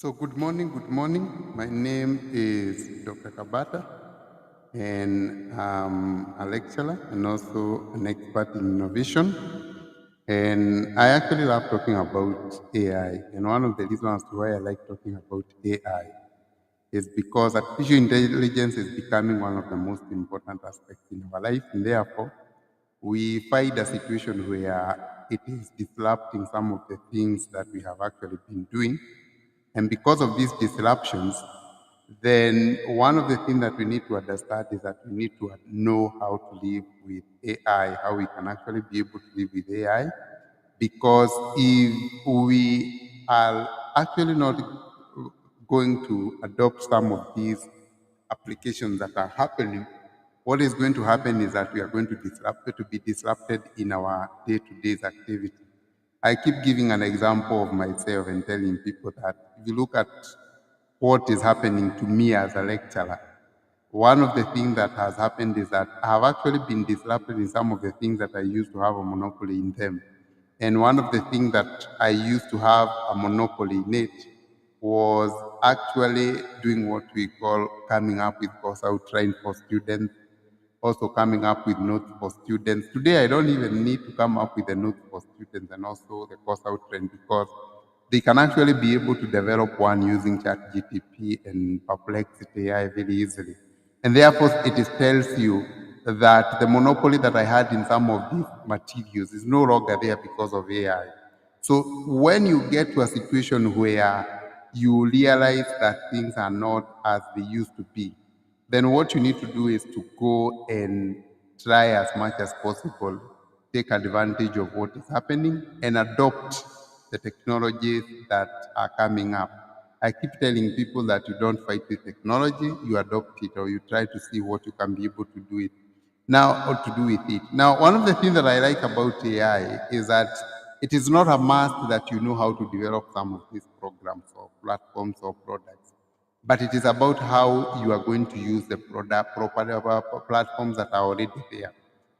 So good morning, good morning. My name is Dr. Kabata, and I'm a lecturer and also an expert in innovation. And I actually love talking about AI. And one of the reasons why I like talking about AI is because artificial intelligence is becoming one of the most important aspects in our life. And therefore, we find a situation where it is disrupting some of the things that we have actually been doing. And because of these disruptions, then one of the things that we need to understand is that we need to know how to live with AI, how we can actually be able to live with AI. Because if we are actually not going to adopt some of these applications that are happening, what is going to happen is that we are going to be disrupted in our day-to-day activity. I keep giving an example of myself and telling people that if you look at what is happening to me as a lecturer, one of the things that has happened is that I have actually been disrupted in some of the things that I used to have a monopoly in them. And one of the things that I used to have a monopoly in it was actually doing what we call coming up with course outline for students, also coming up with notes for students. Today, I don't even need to come up with a note for students and also the course outline because they can actually be able to develop one using ChatGPT and Perplexity AI very easily. And therefore, tells you that the monopoly that I had in some of these materials is no longer there because of AI. So when you get to a situation where you realize that things are not as they used to be, then what you need to do is to go and try as much as possible, take advantage of what is happening and adopt the technologies that are coming up. I keep telling people that you don't fight with technology, you adopt it or you try to see what you can be able to do it now or to do with it. Now, one of the things that I like about AI is that it is not a must that you know how to develop some of these programs or platforms or products, but it is about how you are going to use the platforms that are already there.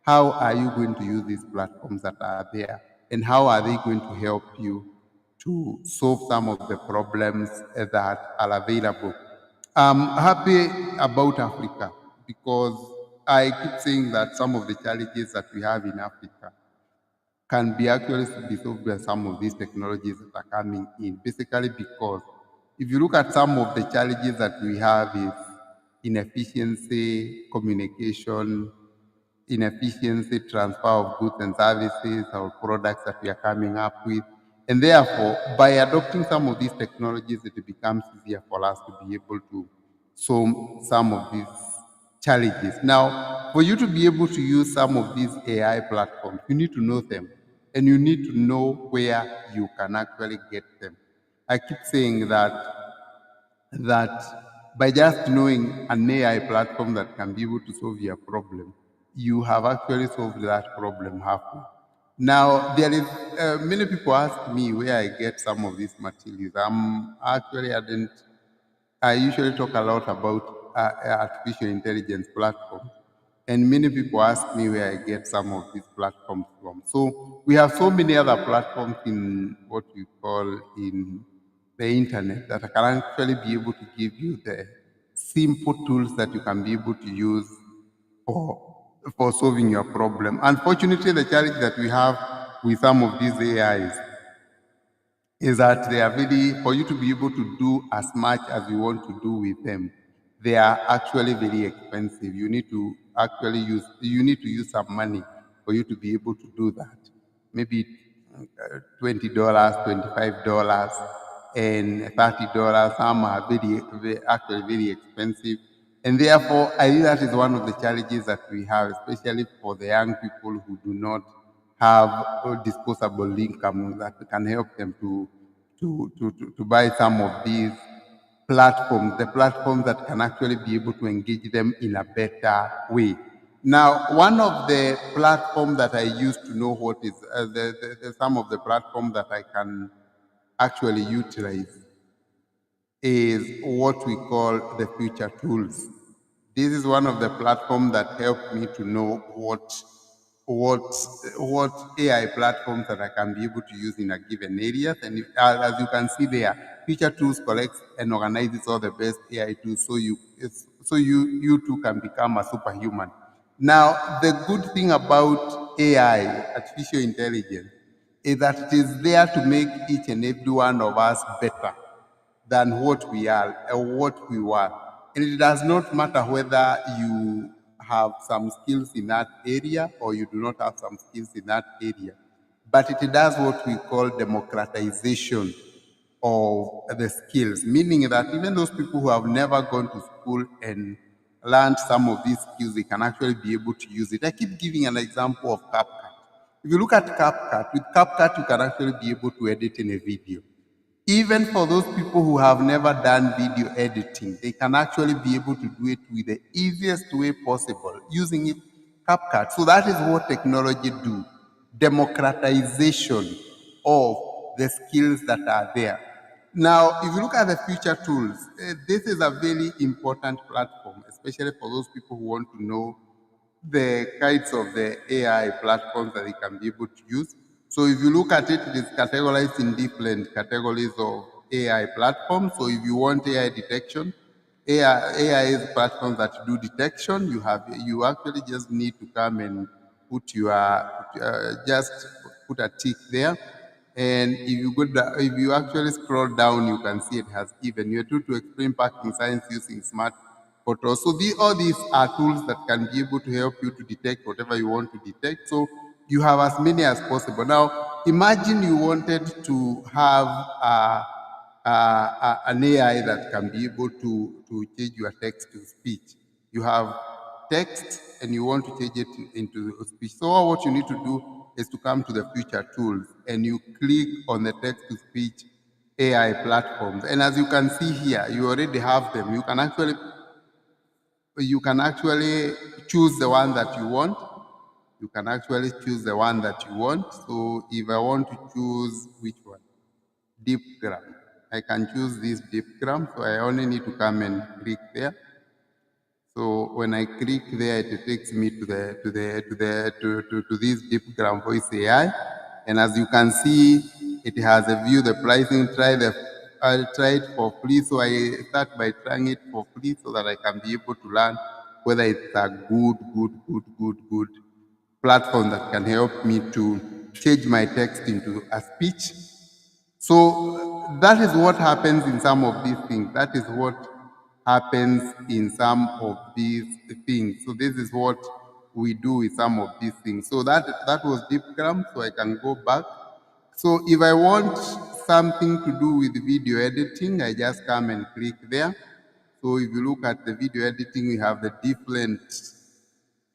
How are you going to use these platforms that are there? And how are they going to help you to solve some of the problems that are available? I'm happy about Africa because I keep saying that some of the challenges that we have in Africa can be actually be solved by some of these technologies that are coming in. Basically, because if you look at some of the challenges that we have is inefficiency, communication, inefficiency, transfer of goods and services or products that we are coming up with. And therefore, by adopting some of these technologies, it becomes easier for us to be able to solve some of these challenges. Now, for you to be able to use some of these AI platforms, you need to know them and you need to know where you can actually get them. I keep saying that by just knowing an AI platform that can be able to solve your problem, you have actually solved that problem halfway. Now, there is many people ask me where I get some of these materials. I usually talk a lot about artificial intelligence platforms, and many people ask me where I get some of these platforms from. So we have so many other platforms in what we call in the internet that can actually be able to give you the simple tools that you can be able to use for solving your problem. Unfortunately, the challenge that we have with some of these AIs is that they are very, for you to be able to do as much as you want to do with them, they are actually very expensive. You need to use some money for you to be able to do that. Maybe $20, $25, and $30. Some are actually very expensive. And therefore, I think that is one of the challenges that we have, especially for the young people who do not have a disposable income that can help them to buy some of these platforms, the platforms that can actually be able to engage them in a better way. Now, one of the platforms that I used to know what is some of the platforms that I can actually utilize is what we call the future tools. This is one of the platforms that helped me to know what what AI platforms that I can be able to use in a given area. And as you can see there, Future Tools collects and organizes all the best AI tools so you too can become a superhuman. Now, the good thing about AI, artificial intelligence, is that it is there to make each and every one of us better than what we are or what we were. And it does not matter whether you have some skills in that area or you do not have some skills in that area. But it does what we call democratization of the skills, meaning that even those people who have never gone to school and learned some of these skills, they can actually be able to use it. I keep giving an example of CapCut. If you look at CapCut, with CapCut, you can actually be able to edit in a video. Even for those people who have never done video editing, they can actually be able to do it with the easiest way possible using it, CapCut. So that is what technology do, democratization of the skills that are there. Now, if you look at the future tools, this is a very important platform, especially for those people who want to know the kinds of the AI platforms that they can be able to use. So if you look at it, it is categorized in different categories of AI platforms. So if you want AI detection, AI is platforms that do detection. You actually just need to come and put your just put a tick there. And if you actually scroll down, you can see it has given you a tool to explain parking signs using smart photos. So all these are tools that can be able to help you to detect whatever you want to detect. So you have as many as possible. Now, imagine you wanted to have an AI that can be able to change your text to speech. You have text and you want to change it into speech. So what you need to do is to come to the future tools and you click on the text to speech AI platforms. And as you can see here, you already have them. You can actually choose the one that you want. You can actually choose the one that you want. So if I want to choose which one? DeepGram. I can choose this DeepGram. So I only need to come and click there. So when I click there, it takes me to this DeepGram voice AI. And as you can see, it has a view, the pricing, I'll try it for free. So I start by trying it for free so that I can be able to learn whether it's a good platform that can help me to change my text into a speech. So that is what happens in some of these things. That is what happens in some of these things. So this is what we do with some of these things. So that was DeepGram. So I can go back. So if I want something to do with video editing, I just come and click there. So if you look at the video editing, we have the different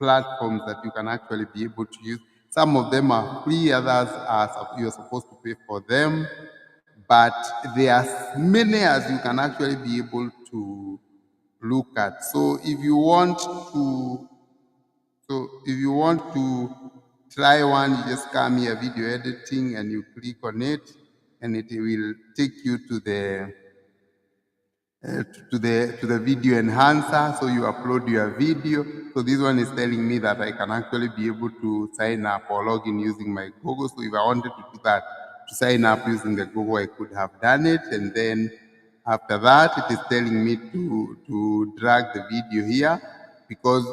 platforms that you can actually be able to use. Some of them are free, others you're supposed to pay for them, but there are many as you can actually be able to look at. So if you want to try one, you just come here, video editing, and you click on it, and it will take you to the video enhancer. So you upload your video. So this one is telling me that I can actually be able to sign up or log in using my Google. So if I wanted to do that, to sign up using the Google, I could have done it. And then after that, it is telling me to drag the video here, because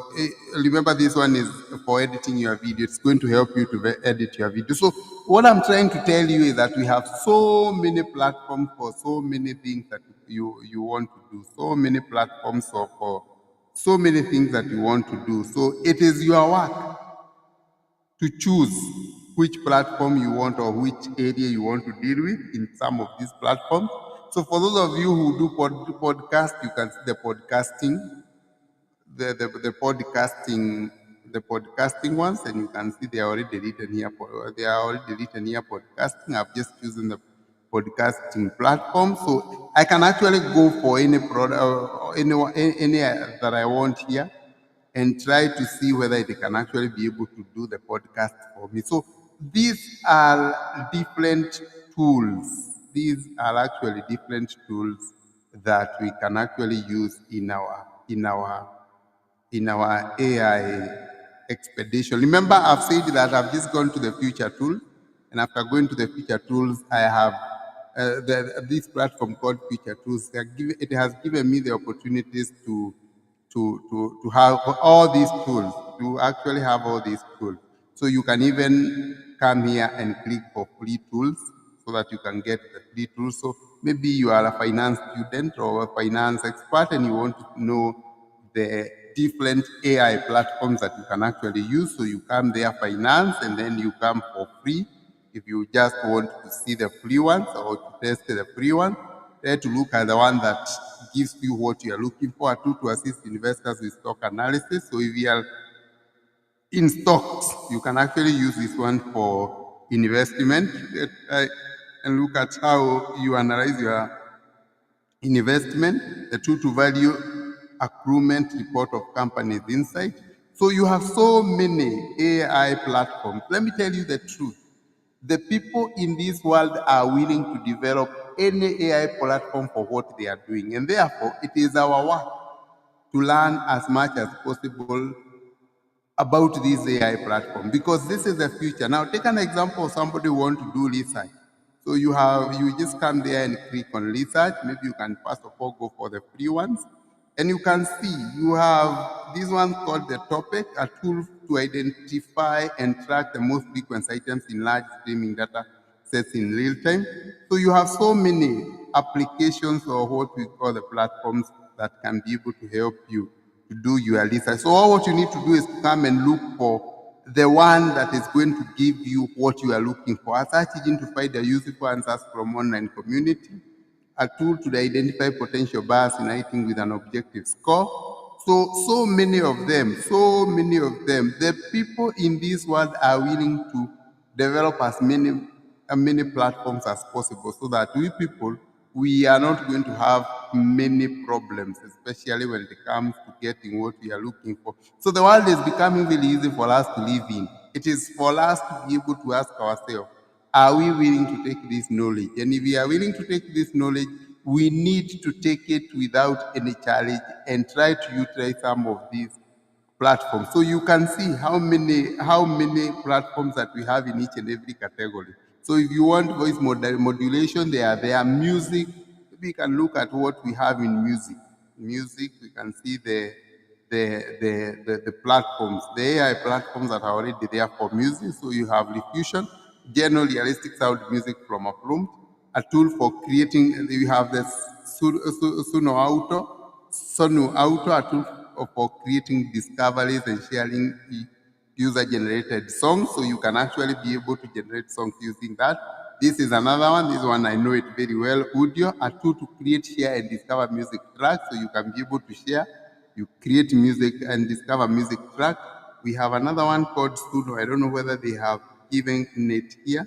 remember, this one is for editing your video. It's going to help you to edit your video. So what I'm trying to tell you is that we have so many platforms for so many things that you want to do, so many platforms for so many things that you want to do. So it is your work to choose which platform you want or which area you want to deal with in some of these platforms. So for those of you who do podcast, you can see the podcasting, the podcasting ones, and you can see they are already written here. They are already written here podcasting. I've just chosen the podcasting platform, so I can actually go for any product or any that I want here, and try to see whether it can actually be able to do the podcast for me. So these are different tools. These are actually different tools that we can actually use in our AI expedition. Remember, I've said that I've just gone to the future tool, and after going to the future tools, I have this platform called Future Tools. It has given me the opportunities to have all these tools, to actually have all these tools. So you can even come here and click for free tools so that you can get the free tools. So maybe you are a finance student or a finance expert and you want to know the different AI platforms that you can actually use. So you come there, finance, and then you come for free. If you just want to see the free ones or to test the free one, try to look at the one that gives you what you are looking for. A tool to assist investors with stock analysis. So if you are in stocks, you can actually use this one for investment and look at how you analyze your investment, the tool to value accruement report of companies insight. So you have so many AI platforms. Let me tell you the truth. The people in this world are willing to develop any AI platform for what they are doing. And therefore, it is our work to learn as much as possible about this AI platform because this is the future. Now, take an example of somebody who want to do research. So you just come there and click on research. Maybe you can first of all go for the free ones. And you can see you have this one called the topic, a tool to identify and track the most frequent items in large streaming data sets in real time. So you have so many applications or what we call the platforms that can be able to help you to do your research. So all what you need to do is to come and look for the one that is going to give you what you are looking for. A search engine to find the useful answers from online community, a tool to identify potential bias in writing with an objective score. So many of them, so many of them. The people in this world are willing to develop as many platforms as possible so that we people, we are not going to have many problems, especially when it comes to getting what we are looking for. So the world is becoming really easy for us to live in. It is for us to be able to ask ourselves, are we willing to take this knowledge? And if we are willing to take this knowledge, we need to take it without any challenge and try to utilize some of these platforms. So you can see how many platforms that we have in each and every category. So if you want voice modulation, they are there. Music, we can look at what we have in music. Music, we can see the platforms, the AI platforms that are already there for music. So you have Diffusion, general realistic sound music from a prompt, a tool for creating. You have the Sonu Auto, a tool for creating discoveries and sharing user-generated songs. So you can actually be able to generate songs using that. This is another one. This one I know it very well. Audio, a tool to create, share, and discover music tracks. So you can be able to share, you create music and discover music track. We have another one called Studio. I don't know whether they have given it here,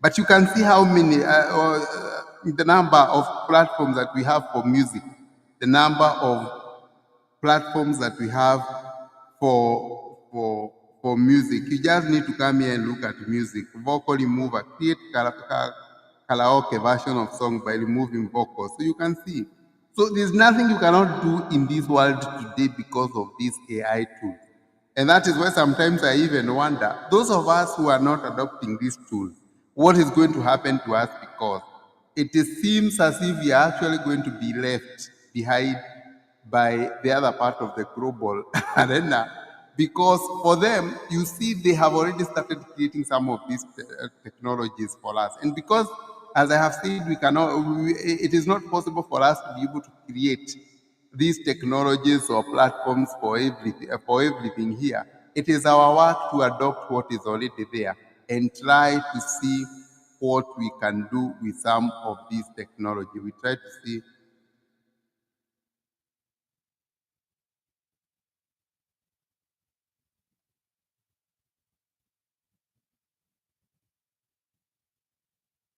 but you can see how many, the number of platforms that we have for music, the number of platforms that we have for music. You just need to come here and look at music. Vocal remover, create karaoke version of song by removing vocals. So you can see. So there's nothing you cannot do in this world today because of these AI tools. And that is why sometimes I even wonder, those of us who are not adopting these tools, what is going to happen to us, because seems as if we are actually going to be left behind by the other part of the global arena, because for them, you see, they have already started creating some of these technologies for us. And because, as I have said, it is not possible for us to be able to create these technologies or platforms for everything here. It is our work to adopt what is already there and try to see what we can do with some of these technology. We try to see